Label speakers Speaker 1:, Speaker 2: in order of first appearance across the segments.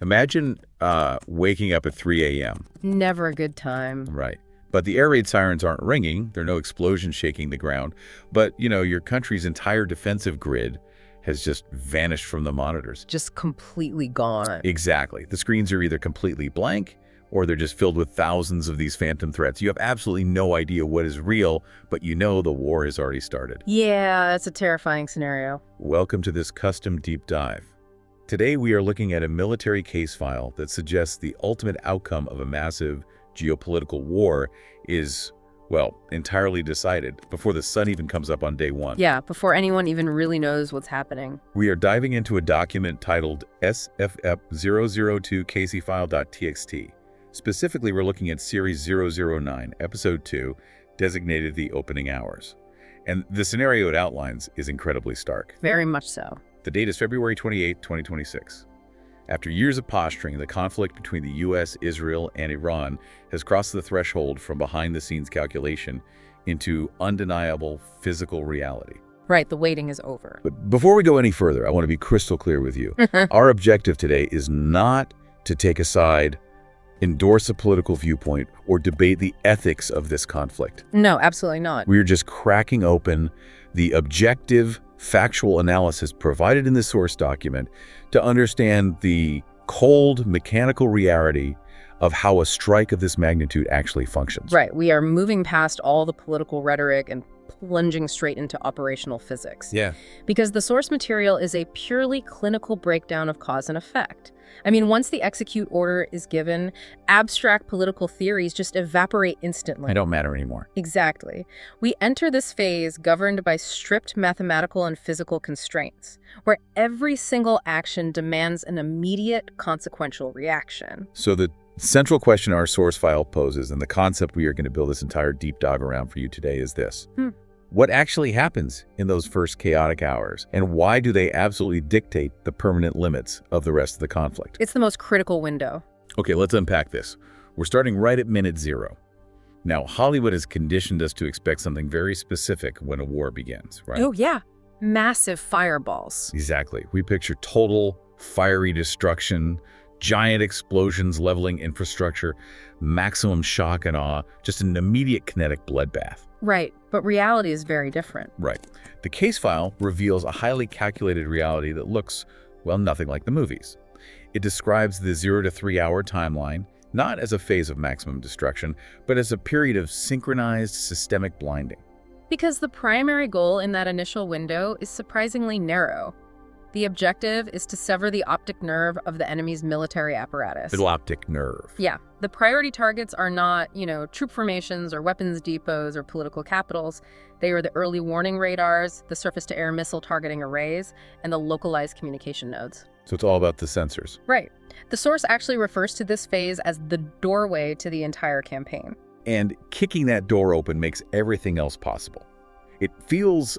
Speaker 1: Imagine waking up at 3 a.m.
Speaker 2: Never a good time.
Speaker 1: Right. But the air raid sirens aren't ringing. There are no explosions shaking the ground. But, your country's entire defensive grid has just vanished from the monitors.
Speaker 2: Just completely gone.
Speaker 1: Exactly. The screens are either completely blank or they're just filled with thousands of these phantom threats. You have absolutely no idea what is real, but the war has already started.
Speaker 2: Yeah, that's a terrifying scenario.
Speaker 1: Welcome to this custom deep dive. Today we are looking at a military case file that suggests the ultimate outcome of a massive geopolitical war is, entirely decided before the sun even comes up on day one.
Speaker 2: Yeah, before anyone even really knows what's happening.
Speaker 1: We are diving into a document titled SFF002caseyfile.txt. Specifically, we're looking at Series 009, Episode 2, designated the opening hours. And the scenario it outlines is incredibly stark.
Speaker 2: Very much so.
Speaker 1: The date is February 28, 2026. After years of posturing, the conflict between the U.S., Israel, and Iran has crossed the threshold from behind-the-scenes calculation into undeniable physical reality.
Speaker 2: Right, the waiting is over.
Speaker 1: But before we go any further, I want to be crystal clear with you. Our objective today is not to take a side, endorse a political viewpoint, or debate the ethics of this conflict.
Speaker 2: No, absolutely not.
Speaker 1: We're just cracking open the objective, factual analysis provided in the source document to understand the cold, mechanical reality of how a strike of this magnitude actually functions.
Speaker 2: Right, we are moving past all the political rhetoric and plunging straight into operational physics.
Speaker 1: Yeah.
Speaker 2: Because the source material is a purely clinical breakdown of cause and effect. I mean, once the execute order is given, abstract political theories just evaporate instantly.
Speaker 1: They don't matter anymore.
Speaker 2: Exactly. We enter this phase governed by strict mathematical and physical constraints, where every single action demands an immediate consequential reaction.
Speaker 1: So the central question our source file poses, and the concept we are going to build this entire deep dive around for you today, is this. What actually happens in those first chaotic hours, and why do they absolutely dictate the permanent limits of the rest of the conflict?
Speaker 2: It's the most critical window.
Speaker 1: Okay, let's unpack this. We're starting right at minute 0. Now, Hollywood has conditioned us to expect something very specific when a war begins, right?
Speaker 2: Oh, yeah. Massive fireballs.
Speaker 1: Exactly. We picture total, fiery destruction, giant explosions leveling infrastructure, maximum shock and awe, just an immediate kinetic bloodbath.
Speaker 2: Right, but reality is very different.
Speaker 1: Right. The case file reveals a highly calculated reality that looks, nothing like the movies. It describes the 0 to 3 hour timeline, not as a phase of maximum destruction, but as a period of synchronized systemic blinding.
Speaker 2: Because the primary goal in that initial window is surprisingly narrow. The objective is to sever the optic nerve of the enemy's military apparatus.
Speaker 1: The optic nerve.
Speaker 2: Yeah. The priority targets are not, troop formations or weapons depots or political capitals. They are the early warning radars, the surface-to-air missile targeting arrays, and the localized communication nodes.
Speaker 1: So it's all about the sensors.
Speaker 2: Right. The source actually refers to this phase as the doorway to the entire campaign.
Speaker 1: And kicking that door open makes everything else possible. It feels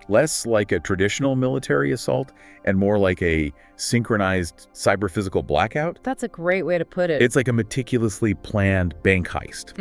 Speaker 1: less like a traditional military assault and more like a synchronized cyber-physical blackout.
Speaker 2: That's a great way to put it.
Speaker 1: It's like a meticulously planned bank heist.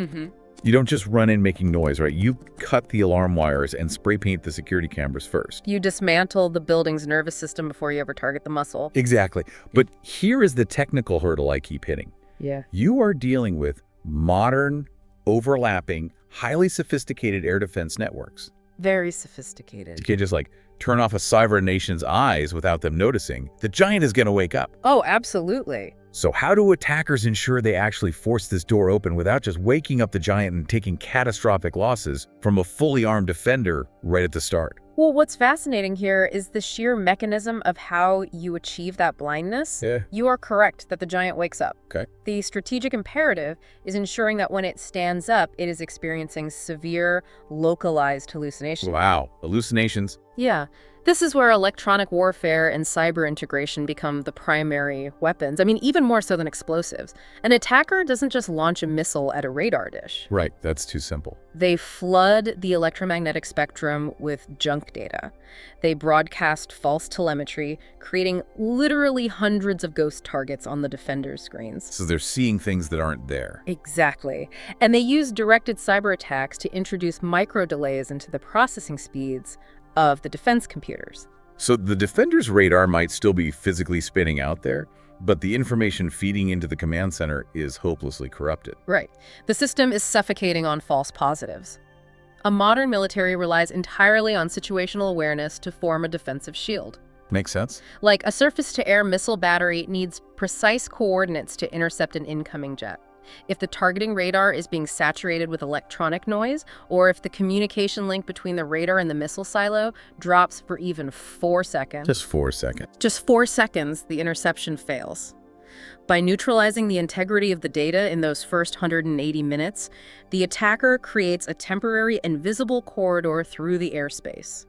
Speaker 1: You don't just run in making noise, right? You cut the alarm wires and spray paint the security cameras first.
Speaker 2: You dismantle the building's nervous system before you ever target the muscle.
Speaker 1: Exactly. But here is the technical hurdle I keep hitting.
Speaker 2: Yeah.
Speaker 1: You are dealing with modern, overlapping, highly sophisticated air defense networks.
Speaker 2: Very sophisticated.
Speaker 1: You can't just turn off a sovereign nation's eyes without them noticing. The giant is going to wake up.
Speaker 2: Oh, absolutely.
Speaker 1: So how do attackers ensure they actually force this door open without just waking up the giant and taking catastrophic losses from a fully armed defender right at the start?
Speaker 2: Well, what's fascinating here is the sheer mechanism of how you achieve that blindness.
Speaker 1: Yeah.
Speaker 2: You are correct that the giant wakes up.
Speaker 1: Okay.
Speaker 2: The strategic imperative is ensuring that when it stands up, it is experiencing severe, localized hallucinations.
Speaker 1: Wow. Hallucinations.
Speaker 2: Yeah. This is where electronic warfare and cyber integration become the primary weapons. I mean, even more so than explosives. An attacker doesn't just launch a missile at a radar dish.
Speaker 1: Right, that's too simple.
Speaker 2: They flood the electromagnetic spectrum with junk data. They broadcast false telemetry, creating literally hundreds of ghost targets on the defender's screens.
Speaker 1: So they're seeing things that aren't there.
Speaker 2: Exactly. And they use directed cyber attacks to introduce micro delays into the processing speeds of the defense computers.
Speaker 1: So the defender's radar might still be physically spinning out there, But the information feeding into the command center is hopelessly corrupted.
Speaker 2: Right. The system is suffocating on false positives. A modern military relies entirely on situational awareness to form a defensive shield.
Speaker 1: Makes sense?
Speaker 2: Like a surface-to-air missile battery needs precise coordinates to intercept an incoming jet. If the targeting radar is being saturated with electronic noise, or if the communication link between the radar and the missile silo drops for even 4 seconds.
Speaker 1: Just 4 seconds.
Speaker 2: Just 4 seconds, the interception fails. By neutralizing the integrity of the data in those first 180 minutes, the attacker creates a temporary invisible corridor through the airspace.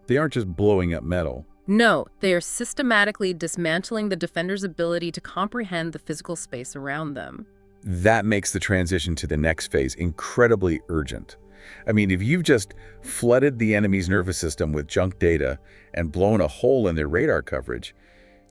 Speaker 1: They aren't just blowing up metal.
Speaker 2: No, they are systematically dismantling the defender's ability to comprehend the physical space around them.
Speaker 1: That makes the transition to the next phase incredibly urgent. I mean, if you've just flooded the enemy's nervous system with junk data and blown a hole in their radar coverage,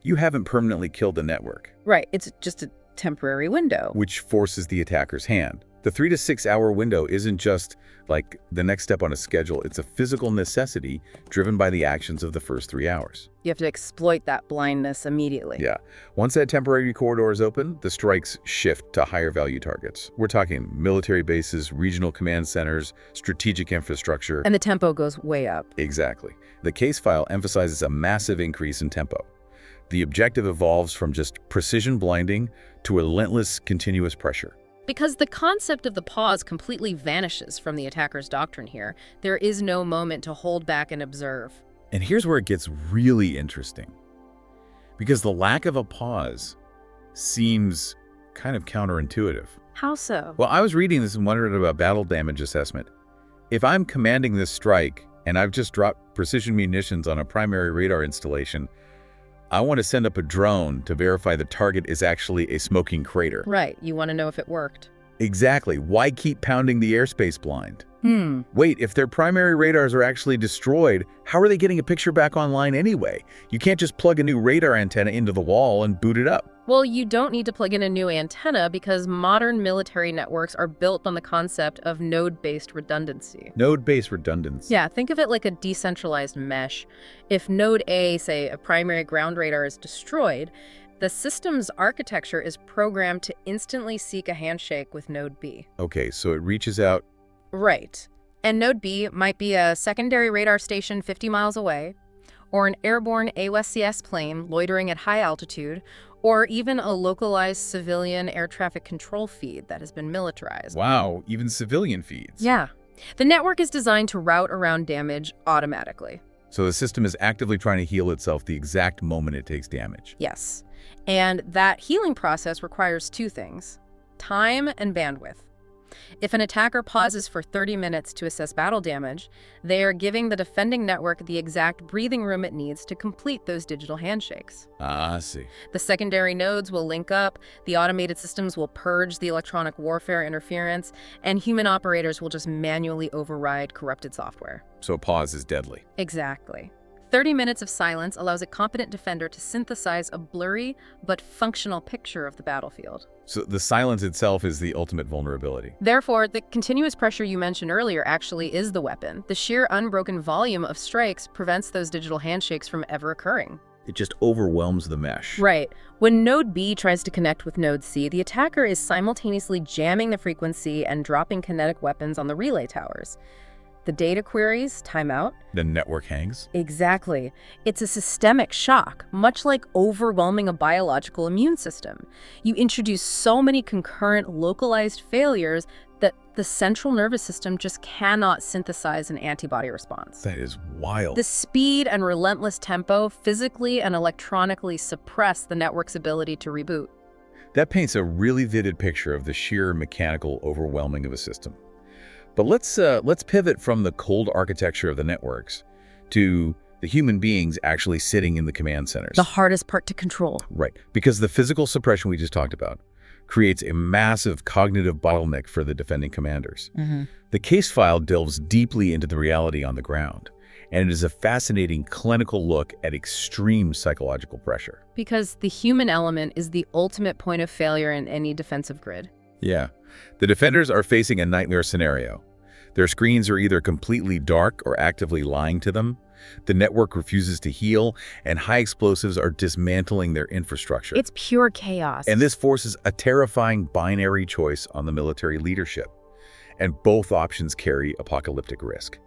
Speaker 1: you haven't permanently killed the network.
Speaker 2: Right, it's just a temporary window.
Speaker 1: Which forces the attacker's hand. The 3 to 6 hour window isn't just like the next step on a schedule, it's a physical necessity driven by the actions of the first 3 hours.
Speaker 2: You have to exploit that blindness immediately.
Speaker 1: Yeah. Once that temporary corridor is open, the strikes shift to higher value targets. We're talking military bases, regional command centers, strategic infrastructure.
Speaker 2: And the tempo goes way up.
Speaker 1: Exactly. The case file emphasizes a massive increase in tempo. The objective evolves from just precision blinding to relentless, continuous pressure.
Speaker 2: Because the concept of the pause completely vanishes from the attacker's doctrine here, there is no moment to hold back and observe.
Speaker 1: And here's where it gets really interesting. Because the lack of a pause seems kind of counterintuitive.
Speaker 2: How so?
Speaker 1: Well, I was reading this and wondering about battle damage assessment. If I'm commanding this strike and I've just dropped precision munitions on a primary radar installation, I want to send up a drone to verify the target is actually a smoking crater.
Speaker 2: Right, you want to know if it worked.
Speaker 1: Exactly. Why keep pounding the airspace blind? Wait, if their primary radars are actually destroyed, how are they getting a picture back online anyway? You can't just plug a new radar antenna into the wall and boot it up.
Speaker 2: Well, you don't need to plug in a new antenna because modern military networks are built on the concept of node-based redundancy.
Speaker 1: Node-based redundancy.
Speaker 2: Yeah, think of it like a decentralized mesh. If node A, say a primary ground radar, is destroyed, the system's architecture is programmed to instantly seek a handshake with node B.
Speaker 1: Okay, so it reaches out.
Speaker 2: Right. And node B might be a secondary radar station 50 miles away, or an airborne AWS-CS plane loitering at high altitude, or even a localized civilian air traffic control feed that has been militarized.
Speaker 1: Wow, even civilian feeds.
Speaker 2: Yeah. The network is designed to route around damage automatically.
Speaker 1: So the system is actively trying to heal itself the exact moment it takes damage.
Speaker 2: Yes. And that healing process requires 2 things: time and bandwidth. If an attacker pauses for 30 minutes to assess battle damage, they are giving the defending network the exact breathing room it needs to complete those digital handshakes.
Speaker 1: Ah, I see.
Speaker 2: The secondary nodes will link up, the automated systems will purge the electronic warfare interference, and human operators will just manually override corrupted software.
Speaker 1: So pause is deadly.
Speaker 2: Exactly. 30 minutes of silence allows a competent defender to synthesize a blurry but functional picture of the battlefield.
Speaker 1: So the silence itself is the ultimate vulnerability.
Speaker 2: Therefore, the continuous pressure you mentioned earlier actually is the weapon. The sheer unbroken volume of strikes prevents those digital handshakes from ever occurring.
Speaker 1: It just overwhelms the mesh.
Speaker 2: Right. When node B tries to connect with node C, the attacker is simultaneously jamming the frequency and dropping kinetic weapons on the relay towers. The data queries time out.
Speaker 1: The network hangs.
Speaker 2: Exactly. It's a systemic shock, much like overwhelming a biological immune system. You introduce so many concurrent localized failures that the central nervous system just cannot synthesize an antibody response.
Speaker 1: That is wild.
Speaker 2: The speed and relentless tempo physically and electronically suppress the network's ability to reboot.
Speaker 1: That paints a really vivid picture of the sheer mechanical overwhelming of a system. But let's pivot from the cold architecture of the networks to the human beings actually sitting in the command centers.
Speaker 2: The hardest part to control.
Speaker 1: Right, because the physical suppression we just talked about creates a massive cognitive bottleneck for the defending commanders. The case file delves deeply into the reality on the ground, and it is a fascinating clinical look at extreme psychological pressure.
Speaker 2: Because the human element is the ultimate point of failure in any defensive grid.
Speaker 1: Yeah. The defenders are facing a nightmare scenario. Their screens are either completely dark or actively lying to them. The network refuses to heal, and high explosives are dismantling their infrastructure.
Speaker 2: It's pure chaos.
Speaker 1: And this forces a terrifying binary choice on the military leadership. And both options carry apocalyptic risk.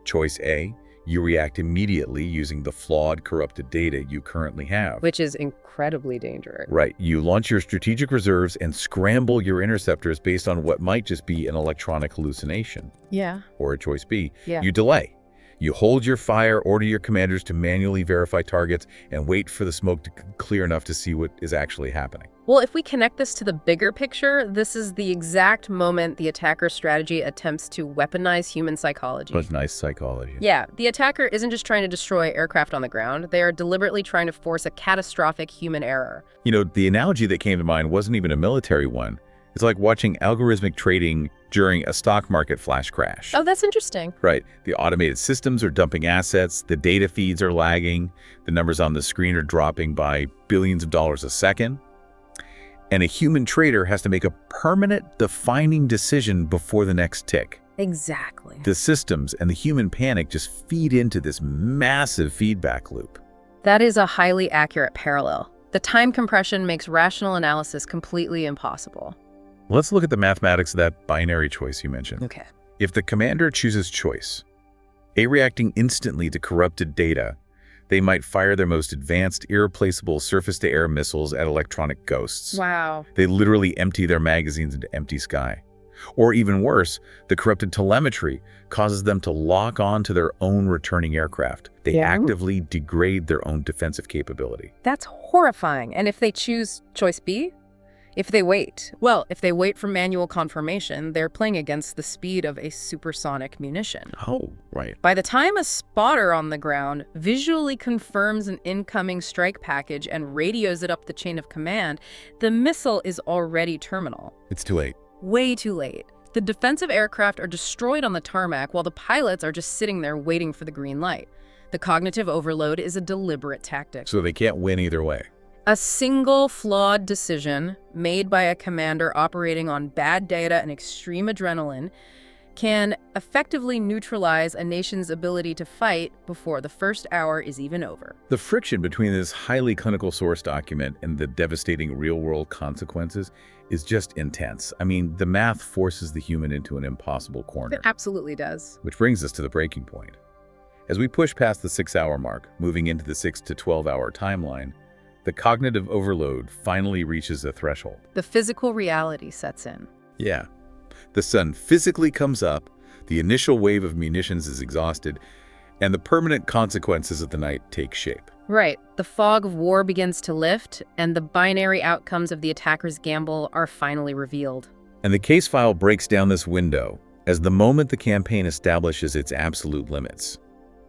Speaker 1: Choice A, you react immediately using the flawed, corrupted data you currently have.
Speaker 2: Which is incredibly dangerous.
Speaker 1: Right. You launch your strategic reserves and scramble your interceptors based on what might just be an electronic hallucination.
Speaker 2: Yeah.
Speaker 1: Or choice B,
Speaker 2: Yeah.
Speaker 1: you delay. You hold your fire, order your commanders to manually verify targets, and wait for the smoke to clear enough to see what is actually happening.
Speaker 2: Well, if we connect this to the bigger picture, this is the exact moment the attacker's strategy attempts to weaponize human psychology.
Speaker 1: But nice psychology.
Speaker 2: Yeah, the attacker isn't just trying to destroy aircraft on the ground. They are deliberately trying to force a catastrophic human error.
Speaker 1: You know, the analogy that came to mind wasn't even a military one. It's like watching algorithmic trading during a stock market flash crash.
Speaker 2: Oh, that's interesting.
Speaker 1: Right. The automated systems are dumping assets, the data feeds are lagging, the numbers on the screen are dropping by billions of dollars a second. And a human trader has to make a permanent, defining decision before the next tick.
Speaker 2: Exactly.
Speaker 1: The systems and the human panic just feed into this massive feedback loop.
Speaker 2: That is a highly accurate parallel. The time compression makes rational analysis completely impossible.
Speaker 1: Let's look at the mathematics of that binary choice you mentioned.
Speaker 2: Okay.
Speaker 1: If the commander chooses choice, A, reacting instantly to corrupted data, they might fire their most advanced, irreplaceable surface-to-air missiles at electronic ghosts.
Speaker 2: Wow.
Speaker 1: They literally empty their magazines into empty sky. Or even worse, the corrupted telemetry causes them to lock on to their own returning aircraft. They actively degrade their own defensive capability.
Speaker 2: That's horrifying. And if they choose choice B? If they wait for manual confirmation, they're playing against the speed of a supersonic munition.
Speaker 1: Oh, right.
Speaker 2: By the time a spotter on the ground visually confirms an incoming strike package and radios it up the chain of command, the missile is already terminal.
Speaker 1: It's too late.
Speaker 2: Way too late. The defensive aircraft are destroyed on the tarmac while the pilots are just sitting there waiting for the green light. The cognitive overload is a deliberate tactic.
Speaker 1: So they can't win either way.
Speaker 2: A single flawed decision made by a commander operating on bad data and extreme adrenaline can effectively neutralize a nation's ability to fight before the first hour is even over.
Speaker 1: The friction between this highly clinical source document and the devastating real-world consequences is just intense. I mean, the math forces the human into an impossible corner.
Speaker 2: It absolutely does.
Speaker 1: Which brings us to the breaking point. As we push past the 6-hour mark, moving into the 6 to 12-hour timeline, the cognitive overload finally reaches a threshold.
Speaker 2: The physical reality sets in.
Speaker 1: Yeah. The sun physically comes up, the initial wave of munitions is exhausted, and the permanent consequences of the night take shape.
Speaker 2: Right. The fog of war begins to lift, and the binary outcomes of the attacker's gamble are finally revealed.
Speaker 1: And the case file breaks down this window as the moment the campaign establishes its absolute limits.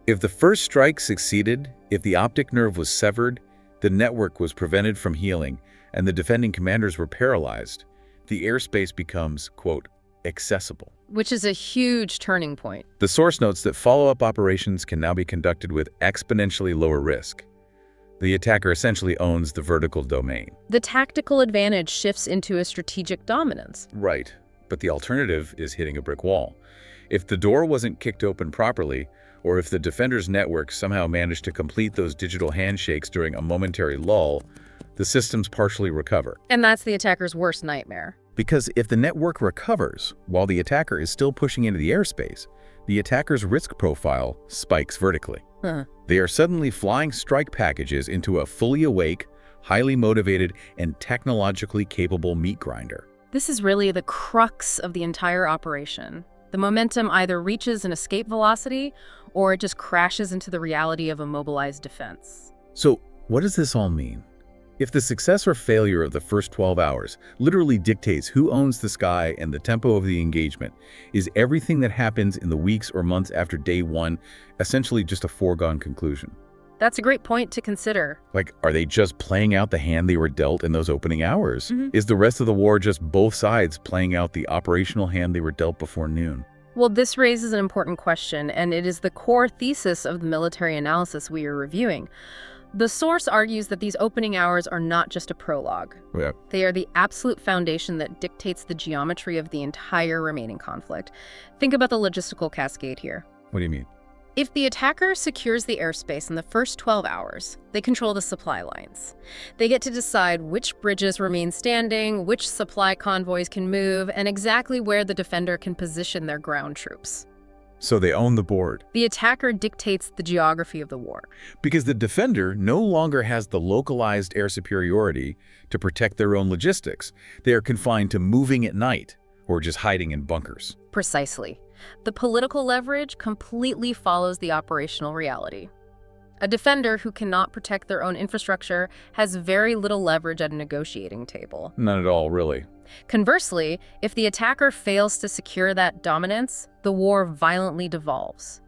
Speaker 1: If the first strike succeeded, if the optic nerve was severed, the network was prevented from healing, and the defending commanders were paralyzed, the airspace becomes, quote, accessible.
Speaker 2: Which is a huge turning point.
Speaker 1: The source notes that follow-up operations can now be conducted with exponentially lower risk. The attacker essentially owns the vertical domain.
Speaker 2: The tactical advantage shifts into a strategic dominance.
Speaker 1: Right, but the alternative is hitting a brick wall. If the door wasn't kicked open properly, or if the defender's network somehow managed to complete those digital handshakes during a momentary lull, the systems partially recover.
Speaker 2: And that's the attacker's worst nightmare.
Speaker 1: Because if the network recovers while the attacker is still pushing into the airspace, the attacker's risk profile spikes vertically. They are suddenly flying strike packages into a fully awake, highly motivated, and technologically capable meat grinder.
Speaker 2: This is really the crux of the entire operation. The momentum either reaches an escape velocity or it just crashes into the reality of a mobilized defense.
Speaker 1: So, what does this all mean? If the success or failure of the first 12 hours literally dictates who owns the sky and the tempo of the engagement, is everything that happens in the weeks or months after day one essentially just a foregone conclusion?
Speaker 2: That's a great point to consider.
Speaker 1: Like, are they just playing out the hand they were dealt in those opening hours? Is the rest of the war just both sides playing out the operational hand they were dealt before noon?
Speaker 2: Well, this raises an important question, and it is the core thesis of the military analysis we are reviewing. The source argues that these opening hours are not just a prologue.
Speaker 1: Yeah.
Speaker 2: They are the absolute foundation that dictates the geometry of the entire remaining conflict. Think about the logistical cascade here.
Speaker 1: What do you mean?
Speaker 2: If the attacker secures the airspace in the first 12 hours, they control the supply lines. They get to decide which bridges remain standing, which supply convoys can move, and exactly where the defender can position their ground troops.
Speaker 1: So they own the board.
Speaker 2: The attacker dictates the geography of the war.
Speaker 1: Because the defender no longer has the localized air superiority to protect their own logistics. They are confined to moving at night or just hiding in bunkers.
Speaker 2: Precisely. The political leverage completely follows the operational reality. A defender who cannot protect their own infrastructure has very little leverage at a negotiating table.
Speaker 1: None at all, really.
Speaker 2: Conversely, if the attacker fails to secure that dominance, the war violently devolves.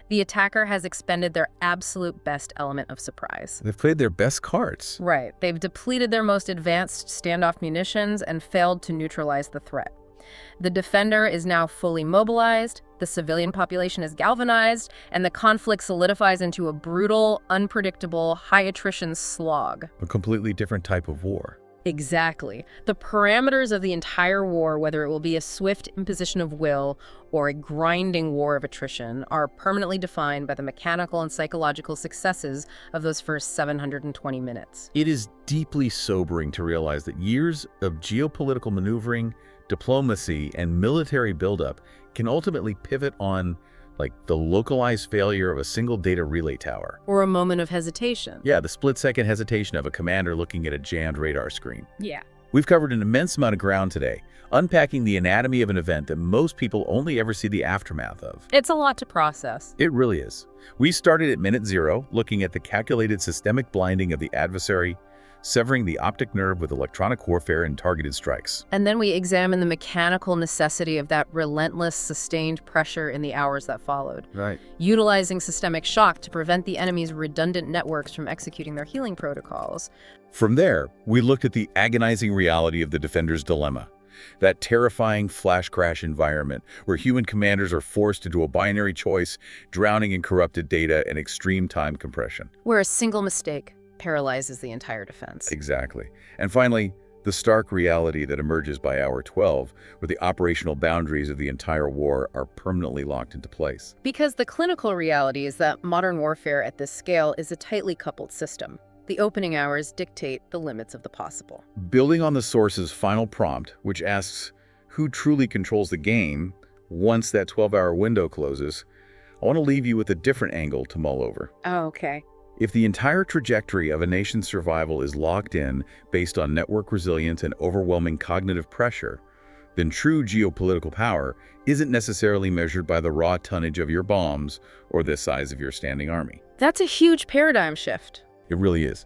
Speaker 2: The attacker has expended their absolute best element of surprise.
Speaker 1: They've played their best cards.
Speaker 2: Right. They've depleted their most advanced standoff munitions and failed to neutralize the threat. The defender is now fully mobilized, the civilian population is galvanized, and the conflict solidifies into a brutal, unpredictable, high-attrition slog.
Speaker 1: A completely different type of war.
Speaker 2: Exactly. The parameters of the entire war, whether it will be a swift imposition of will or a grinding war of attrition, are permanently defined by the mechanical and psychological successes of those first 720 minutes.
Speaker 1: It is deeply sobering to realize that years of geopolitical maneuvering, diplomacy, and military buildup can ultimately pivot on, the localized failure of a single data relay tower.
Speaker 2: Or a moment of hesitation.
Speaker 1: Yeah, the split-second hesitation of a commander looking at a jammed radar screen.
Speaker 2: Yeah.
Speaker 1: We've covered an immense amount of ground today, unpacking the anatomy of an event that most people only ever see the aftermath of.
Speaker 2: It's a lot to process.
Speaker 1: It really is. We started at minute 0, looking at the calculated systemic blinding of the adversary, severing the optic nerve with electronic warfare and targeted strikes.
Speaker 2: And then we examine the mechanical necessity of that relentless, sustained pressure in the hours that followed.
Speaker 1: Right.
Speaker 2: Utilizing systemic shock to prevent the enemy's redundant networks from executing their healing protocols.
Speaker 1: From there, we looked at the agonizing reality of the defender's dilemma. That terrifying flash crash environment where human commanders are forced into a binary choice, drowning in corrupted data and extreme time compression.
Speaker 2: Where a single mistake paralyzes the entire defense.
Speaker 1: Exactly. And finally, the stark reality that emerges by hour 12, where the operational boundaries of the entire war are permanently locked into place.
Speaker 2: Because the clinical reality is that modern warfare at this scale is a tightly coupled system. The opening hours dictate the limits of the possible.
Speaker 1: Building on the source's final prompt, which asks who truly controls the game once that 12-hour window closes, I want to leave you with a different angle to mull over.
Speaker 2: Oh, okay.
Speaker 1: If the entire trajectory of a nation's survival is locked in based on network resilience and overwhelming cognitive pressure, then true geopolitical power isn't necessarily measured by the raw tonnage of your bombs or the size of your standing army.
Speaker 2: That's a huge paradigm shift.
Speaker 1: It really is.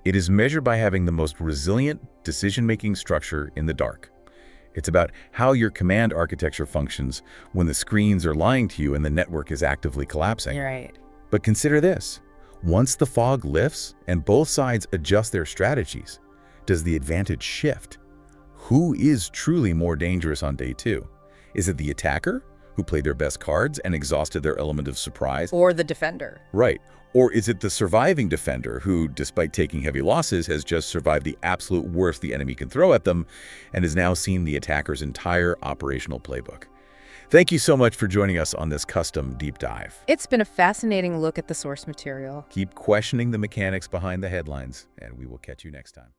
Speaker 1: It is measured by having the most resilient decision-making structure in the dark. It's about how your command architecture functions when the screens are lying to you and the network is actively collapsing.
Speaker 2: You're right.
Speaker 1: But consider this. Once the fog lifts and both sides adjust their strategies, does the advantage shift? Who is truly more dangerous on day 2? Is it the attacker, who played their best cards and exhausted their element of surprise?
Speaker 2: Or the defender.
Speaker 1: Right. Or is it the surviving defender who, despite taking heavy losses, has just survived the absolute worst the enemy can throw at them and has now seen the attacker's entire operational playbook? Thank you so much for joining us on this custom deep dive.
Speaker 2: It's been a fascinating look at the source material.
Speaker 1: Keep questioning the mechanics behind the headlines, and we will catch you next time.